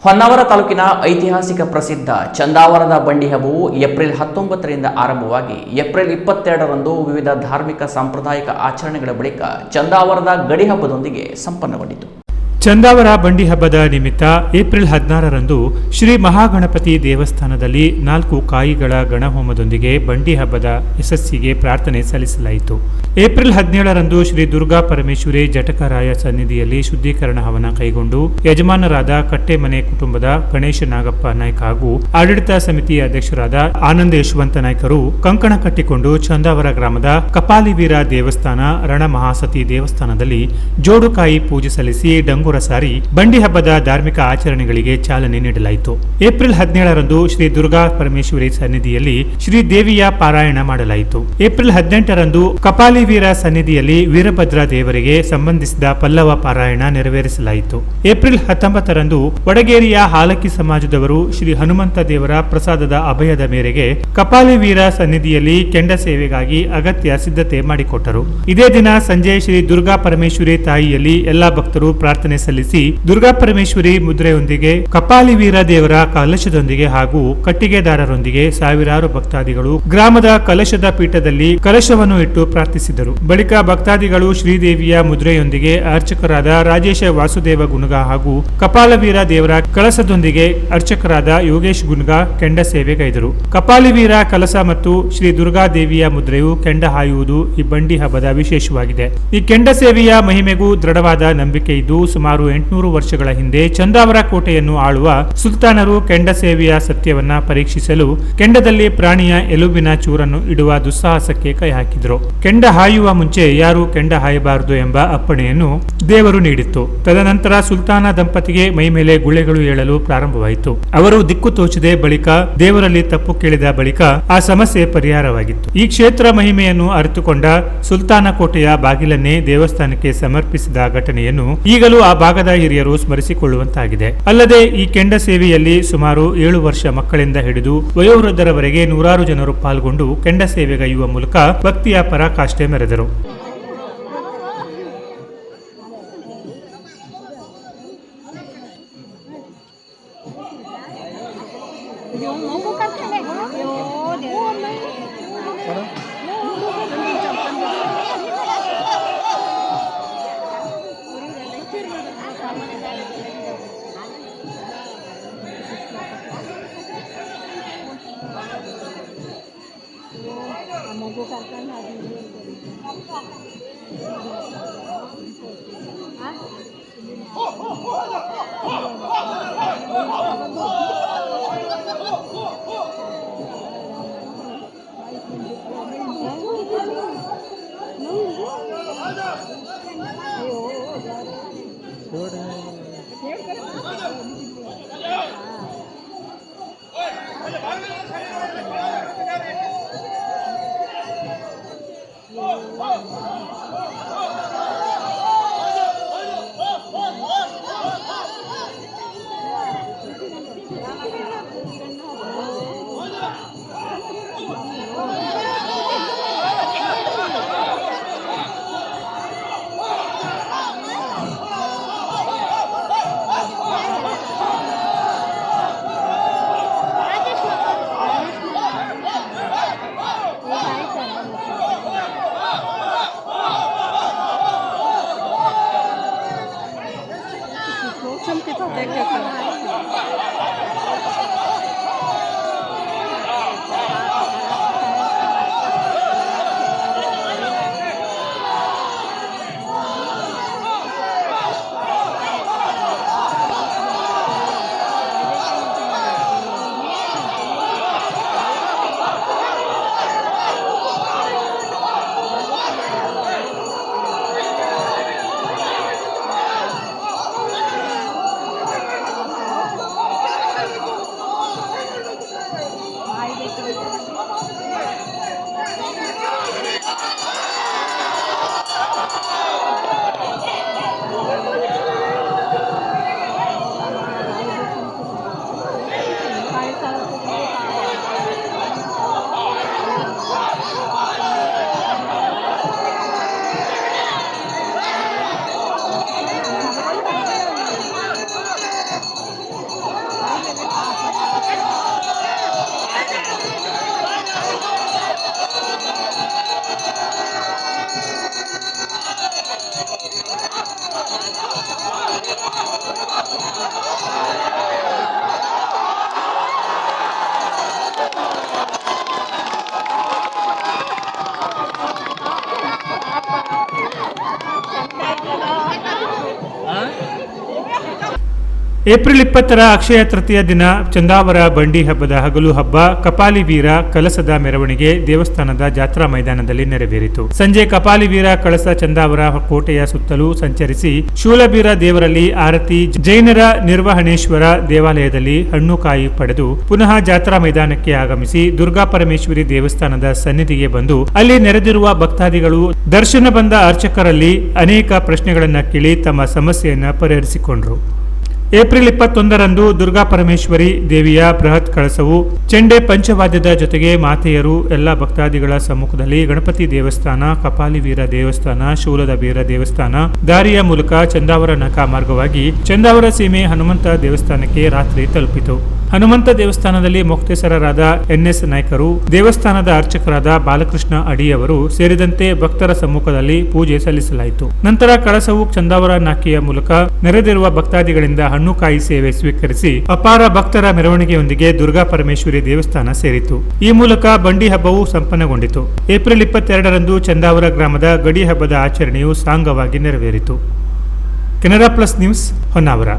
ಹೊನ್ನಾವರ ತಾಲೂಕಿನ ಐತಿಹಾಸಿಕ ಪ್ರಸಿದ್ಧ ಚಂದಾವರದ ಬಂಡಿ ಹಬ್ಬವು ಏಪ್ರಿಲ್ 19ರಿಂದ ಆರಂಭವಾಗಿ ಏಪ್ರಿಲ್ 22ರಂದು ವಿವಿಧ ಧಾರ್ಮಿಕ ಸಾಂಪ್ರದಾಯಿಕ ಆಚರಣೆಗಳ ಬಳಿಕ ಚಂದಾವರದ ಗಡಿ ಹಬ್ಬದೊಂದಿಗೆ ಸಂಪನ್ನಗೊಂಡಿತು. ಚಂದಾವರ ಬಂಡಿ ಹಬ್ಬದ ನಿಮಿತ್ತ ಏಪ್ರಿಲ್ 16ರಂದು ಶ್ರೀ ಮಹಾಗಣಪತಿ ದೇವಸ್ಥಾನದಲ್ಲಿ 4 ಕಾಯಿಗಳ ಗಣಹೋಮದೊಂದಿಗೆ ಬಂಡಿ ಹಬ್ಬದ ಯಶಸ್ಸಿಗೆ ಪ್ರಾರ್ಥನೆ ಸಲ್ಲಿಸಲಾಯಿತು. ಏಪ್ರಿಲ್ 17ರಂದು ಶ್ರೀ ದುರ್ಗಾ ಪರಮೇಶ್ವರಿ ಜಟಕರಾಯ ಸನ್ನಿಧಿಯಲ್ಲಿ ಶುದ್ಧೀಕರಣ ಹವನ ಕೈಗೊಂಡು ಯಜಮಾನರಾದ ಕಟ್ಟೆಮನೆ ಕುಟುಂಬದ ಗಣೇಶ ನಾಗಪ್ಪ ನಾಯ್ಕ ಹಾಗೂ ಆಡಳಿತ ಸಮಿತಿ ಅಧ್ಯಕ್ಷರಾದ ಆನಂದ ಯಶವಂತ ನಾಯ್ಕರು ಕಂಕಣ ಕಟ್ಟಿಕೊಂಡು ಚಂದಾವರ ಗ್ರಾಮದ ಕಪಾಲಿವೀರ ದೇವಸ್ಥಾನ ರಣಮಹಾಸತಿ ದೇವಸ್ಥಾನದಲ್ಲಿ ಜೋಡುಕಾಯಿ ಪೂಜೆ ಸಲ್ಲಿಸಿ ಡಂಗುರ ಸಾರಿ ಬಂಡಿ ಹಬ್ಬದ ಧಾರ್ಮಿಕ ಆಚರಣೆಗಳಿಗೆ ಚಾಲನೆ ನೀಡಲಾಯಿತು. ಏಪ್ರಿಲ್ 17ರಂದು ಶ್ರೀ ದುರ್ಗಾ ಪರಮೇಶ್ವರಿ ಸನ್ನಿಧಿಯಲ್ಲಿ ಶ್ರೀ ದೇವಿಯ ಪಾರಾಯಣ ಮಾಡಲಾಯಿತು. ಏಪ್ರಿಲ್ 18ರಂದು ಕಪಾಲಿವೀರ ಸನ್ನಿಧಿಯಲ್ಲಿ ವೀರಭದ್ರ ದೇವರಿಗೆ ಸಂಬಂಧಿಸಿದ ಪಲ್ಲವ ಪಾರಾಯಣ ನೆರವೇರಿಸಲಾಯಿತು. ಏಪ್ರಿಲ್ 19ರಂದು ವಡಗೇರಿಯ ಹಾಲಕ್ಕಿ ಸಮಾಜದವರು ಶ್ರೀ ಹನುಮಂತ ದೇವರ ಪ್ರಸಾದದ ಅಭಯದ ಮೇರೆಗೆ ಕಪಾಲಿವೀರ ಸನ್ನಿಧಿಯಲ್ಲಿ ಕೆಂಡ ಸೇವೆಗಾಗಿ ಅಗತ್ಯ ಸಿದ್ಧತೆ ಮಾಡಿಕೊಟ್ಟರು. ಇದೇ ದಿನ ಸಂಜೆ ಶ್ರೀ ದುರ್ಗಾ ಪರಮೇಶ್ವರಿ ತಾಯಿಯಲ್ಲಿ ಎಲ್ಲಾ ಭಕ್ತರು ಪ್ರಾರ್ಥನೆ ಸಲ್ಲಿಸಿ ದುರ್ಗಾ ಪರಮೇಶ್ವರಿ ಮುದ್ರೆಯೊಂದಿಗೆ ಕಪಾಲಿವೀರ ದೇವರ ಕಲಶದೊಂದಿಗೆ ಹಾಗೂ ಕಟ್ಟಿಗೆದಾರರೊಂದಿಗೆ ಸಾವಿರಾರು ಭಕ್ತಾದಿಗಳು ಗ್ರಾಮದ ಕಲಶದ ಪೀಠದಲ್ಲಿ ಕಲಶವನ್ನು ಇಟ್ಟು ಪ್ರಾರ್ಥಿಸಿದರು. ಬಳಿಕ ಭಕ್ತಾದಿಗಳು ಶ್ರೀದೇವಿಯ ಮುದ್ರೆಯೊಂದಿಗೆ ಅರ್ಚಕರಾದ ರಾಜೇಶ ವಾಸುದೇವ ಗುಣಗ ಹಾಗೂ ಕಪಾಲವೀರ ದೇವರ ಕಳಸದೊಂದಿಗೆ ಅರ್ಚಕರಾದ ಯೋಗೇಶ್ ಗುಣಗ ಕೆಂಡ ಸೇವೆಗೈದರು. ಕಪಾಲಿವೀರ ಕಲಸ ಮತ್ತು ಶ್ರೀ ದುರ್ಗಾ ದೇವಿಯ ಮುದ್ರೆಯು ಕೆಂಡ ಹಾಯುವುದು ಈ ಬಂಡಿ ಹಬ್ಬದ ವಿಶೇಷವಾಗಿದೆ. ಈ ಕೆಂಡ ಸೇವೆಯ ಮಹಿಮೆಗೂ ದೃಢವಾದ ನಂಬಿಕೆ ಇದ್ದು ಸುಮಾರು 800 ವರ್ಷಗಳ ಹಿಂದೆ ಚಂದಾವರ ಕೋಟೆಯನ್ನು ಆಳುವ ಸುಲ್ತಾನರು ಕೆಂಡ ಸೇವೆಯ ಸತ್ಯವನ್ನ ಪರೀಕ್ಷಿಸಲು ಕೆಂಡದಲ್ಲಿ ಪ್ರಾಣಿಯ ಎಲುಬಿನ ಚೂರನ್ನು ಇಡುವ ದುಸ್ಸಾಹಸಕ್ಕೆ ಕೈ ಹಾಕಿದರು. ಕೆಂಡ ಹಾಯುವ ಮುಂಚೆ ಯಾರು ಕೆಂಡ ಹಾಯಬಾರದು ಎಂಬ ಅಪ್ಪಣೆಯನ್ನು ದೇವರು ನೀಡಿತ್ತು. ತದನಂತರ ಸುಲ್ತಾನ ದಂಪತಿಗೆ ಮೈ ಮೇಲೆ ಗುಳೆಗಳು ಏಳಲು ಪ್ರಾರಂಭವಾಯಿತು. ಅವರು ದಿಕ್ಕು ತೋಚದೆ ಬಳಿಕ ದೇವರಲ್ಲಿ ತಪ್ಪು ಕೇಳಿದ ಬಳಿಕ ಆ ಸಮಸ್ಯೆ ಪರಿಹಾರವಾಗಿತ್ತು. ಈ ಕ್ಷೇತ್ರ ಮಹಿಮೆಯನ್ನು ಅರಿತುಕೊಂಡ ಸುಲ್ತಾನ ಕೋಟೆಯ ಬಾಗಿಲನ್ನೇ ದೇವಸ್ಥಾನಕ್ಕೆ ಸಮರ್ಪಿಸಿದ ಘಟನೆಯನ್ನು ಈಗಲೂ ಆ ಭಾಗದ ಹಿರಿಯರು ಸ್ಮರಿಸಿಕೊಳ್ಳುವಂತಾಗಿದೆ. ಅಲ್ಲದೆ ಈ ಕೆಂಡ ಸೇವೆಯಲ್ಲಿ ಸುಮಾರು 7 ವರ್ಷ ಮಕ್ಕಳಿಂದ ಹಿಡಿದು ವಯೋವೃದ್ಧರವರೆಗೆ ನೂರಾರು ಜನರು ಪಾಲ್ಗೊಂಡು ಕೆಂಡ ಸೇವೆಗೈಯುವ ಮೂಲಕ ಭಕ್ತಿಯ ಪರಾಕಾಷ್ಠೆ ಮೆರೆದರು. Some people think April 20ರ Akshaya Tritiya ದಿನ ಚಂದಾವರ ಬಂಡಿ ಹಬ್ಬದ ಹಗಲು ಹಬ್ಬ ಕಪಾಲಿ ವೀರ ಕಲಸದ ಮೆರವಣಿಗೆ ದೇವಸ್ಥಾನದ ಜಾತ್ರಾ ಮೈದಾನದಲ್ಲಿ ನೆರವೇರಿತು. ಸಂಜೆ ಕಪಾಲಿ ವೀರ ಕಳಸ ಚಂದಾವರ ಕೋಟೆಯ ಸುತ್ತಲೂ ಸಂಚರಿಸಿ ಶೂಲಬೀರ ದೇವರಲ್ಲಿ ಆರತಿ, ಜೈನರ ನಿರ್ವಹಣೇಶ್ವರ ದೇವಾಲಯದಲ್ಲಿ ಹಣ್ಣು ಕಾಯಿ ಪಡೆದು ಪುನಃ ಜಾತ್ರಾ ಮೈದಾನಕ್ಕೆ ಆಗಮಿಸಿ ದುರ್ಗಾ ಪರಮೇಶ್ವರಿ ದೇವಸ್ಥಾನದ ಸನ್ನಿಧಿಗೆ ಬಂದು ಅಲ್ಲಿ ನೆರೆದಿರುವ ಭಕ್ತಾದಿಗಳು ದರ್ಶನ ಬಂದ ಅರ್ಚಕರಲ್ಲಿ ಅನೇಕ ಪ್ರಶ್ನೆಗಳನ್ನ ಕೇಳಿ ತಮ್ಮ ಸಮಸ್ಯೆಯನ್ನ ಪರಿಹರಿಸಿಕೊಂಡರು. ಏಪ್ರಿಲ್ 21ರಂದು ದುರ್ಗಾ ಪರಮೇಶ್ವರಿ ದೇವಿಯ ಬೃಹತ್ ಕಳಸವು ಚೆಂಡೆ ಪಂಚವಾದ್ಯದ ಜೊತೆಗೆ ಮಾತೆಯರು ಎಲ್ಲ ಭಕ್ತಾದಿಗಳ ಸಮ್ಮುಖದಲ್ಲಿ ಗಣಪತಿ ದೇವಸ್ಥಾನ, ಕಪಾಲಿ ವೀರ ದೇವಸ್ಥಾನ, ಶೂಲದ ಬೀರ ದೇವಸ್ಥಾನ ದಾರಿಯ ಮೂಲಕ ಚಂದಾವರ ನೌಕಾ ಮಾರ್ಗವಾಗಿ ಚಂದಾವರ ಸೀಮೆ ಹನುಮಂತ ದೇವಸ್ಥಾನಕ್ಕೆ ರಾತ್ರಿ ತಲುಪಿತು. ಹನುಮಂತ ದೇವಸ್ಥಾನದಲ್ಲಿ ಮೊಕ್ತೇಸರರಾದ NS ನಾಯ್ಕರು, ದೇವಸ್ಥಾನದ ಅರ್ಚಕರಾದ ಬಾಲಕೃಷ್ಣ ಅಡಿಯವರು ಸೇರಿದಂತೆ ಭಕ್ತರ ಸಮ್ಮುಖದಲ್ಲಿ ಪೂಜೆ ಸಲ್ಲಿಸಲಾಯಿತು. ನಂತರ ಕಳಸವು ಚಂದಾವರ ನಾಕೆಯ ಮೂಲಕ ನೆರೆದಿರುವ ಭಕ್ತಾದಿಗಳಿಂದ ಹಣ್ಣುಕಾಯಿ ಸೇವೆ ಸ್ವೀಕರಿಸಿ ಅಪಾರ ಭಕ್ತರ ಮೆರವಣಿಗೆಯೊಂದಿಗೆ ದುರ್ಗಾ ಪರಮೇಶ್ವರಿ ದೇವಸ್ಥಾನ ಸೇರಿತು. ಈ ಮೂಲಕ ಬಂಡಿ ಹಬ್ಬವು ಸಂಪನ್ನಗೊಂಡಿತು. ಏಪ್ರಿಲ್ 22ರಂದು ಚಂದಾವರ ಗ್ರಾಮದ ಗಡಿ ಹಬ್ಬದ ಆಚರಣೆಯು ಸಾಂಗವಾಗಿ ನೆರವೇರಿತು. Canara plus news, Honnavar.